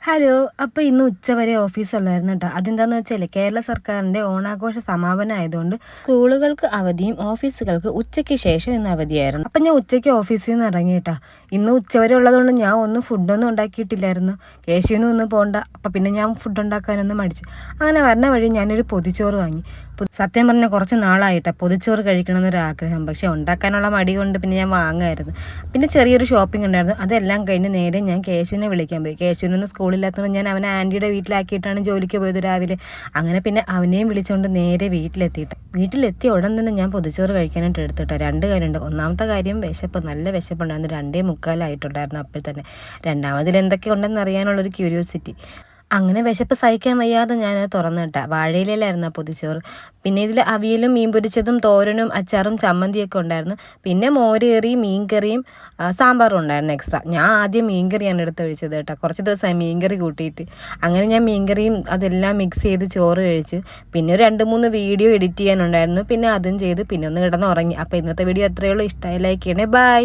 Hello. അപ്പോൾ ഇന്ന് ഉച്ചവരെ ഓഫീസുള്ളായിരുന്നു കേട്ടോ. അതെന്താണെന്ന് വെച്ചാൽ കേരള സർക്കാരിൻ്റെ ഓണാഘോഷ സമാപനം ആയതുകൊണ്ട് സ്കൂളുകൾക്ക് അവധിയും ഓഫീസുകൾക്ക് ഉച്ചയ്ക്ക് ശേഷം ഇന്ന് അവധിയായിരുന്നു. അപ്പം ഞാൻ ഉച്ചയ്ക്ക് ഓഫീസിൽ നിന്ന് ഇറങ്ങി കേട്ടോ. ഇന്ന് ഉച്ചവരെ ഉള്ളതുകൊണ്ട് ഞാൻ ഫുഡൊന്നും ഉണ്ടാക്കിയിട്ടില്ലായിരുന്നു. കേശുവിനും ഒന്നും പോകണ്ട. അപ്പം പിന്നെ ഞാൻ ഫുഡ് ഉണ്ടാക്കാനൊന്നും മടിച്ചു. അങ്ങനെ വരണ വഴി ഞാനൊരു പൊതിച്ചോറ് വാങ്ങി. സത്യം പറഞ്ഞാൽ കുറച്ച് നാളായിട്ടാണ് പൊതിച്ചോറ് കഴിക്കണമെന്നൊരു ആഗ്രഹം. പക്ഷേ ഉണ്ടാക്കാനുള്ള മടി കൊണ്ട് പിന്നെ ഞാൻ വാങ്ങായിരുന്നു. പിന്നെ ചെറിയൊരു ഷോപ്പിംഗ് ഉണ്ടായിരുന്നു. അതെല്ലാം കഴിഞ്ഞ് നേരെ ഞാൻ കേശുവിനെ വിളിക്കാൻ പോയി. കേശുവിനൊന്ന് സ്കൂളില്ലാത്തതുകൊണ്ട് ഞാൻ അവനെ ആൻറ്റിയുടെ വീട്ടിലാക്കിയിട്ടാണ് ജോലിക്ക് പോയത് രാവിലെ. അങ്ങനെ പിന്നെ അവനെയും വിളിച്ചുകൊണ്ട് നേരെ വീട്ടിലെത്തിയ ഉടൻ തന്നെ ഞാൻ പൊതിച്ചോറ് കഴിക്കാനായിട്ട് എടുത്തിട്ടോ. 2 കാര്യമുണ്ട്. ഒന്നാമത്തെ കാര്യം വിശപ്പ്, നല്ല വിശപ്പുണ്ടായിരുന്നു. 2:45 അപ്പോൾ തന്നെ. രണ്ടാമതിൽ എന്തൊക്കെ ഉണ്ടെന്ന് അറിയാനുള്ളൊരു ക്യൂരിയോസിറ്റി. അങ്ങനെ വിശപ്പ് സഹിക്കാൻ വയ്യാതെ ഞാൻ തുറന്നിട്ട വാഴയിലായിരുന്നു ആ പൊതിച്ചോറ്. പിന്നെ ഇതിൽ അവിയലും മീൻ പൊരിച്ചതും തോരനും അച്ചാറും ചമ്മന്തിയൊക്കെ ഉണ്ടായിരുന്നു. പിന്നെ മോരേറിയും മീൻകറിയും സാമ്പാറും ഉണ്ടായിരുന്നു എക്സ്ട്രാ. ഞാൻ ആദ്യം മീൻകറിയാണ് എടുത്തൊഴിച്ചത് കേട്ടോ. കുറച്ച് ദിവസമായി മീൻകറി കൂട്ടിയിട്ട്. അങ്ങനെ ഞാൻ മീൻകറിയും അതെല്ലാം മിക്സ് ചെയ്ത് ചോറ് കഴിച്ച്. പിന്നെ ഒരു 2-3 വീഡിയോ എഡിറ്റ് ചെയ്യാനുണ്ടായിരുന്നു. പിന്നെ അതും ചെയ്ത് പിന്നെ ഒന്ന് കിടന്ന് ഉറങ്ങി. അപ്പോൾ ഇന്നത്തെ വീഡിയോ അത്രയേ ഉള്ളൂ. ഇഷ്ടമായി ലൈക്ക് ചെയ്യണേ. ബൈ.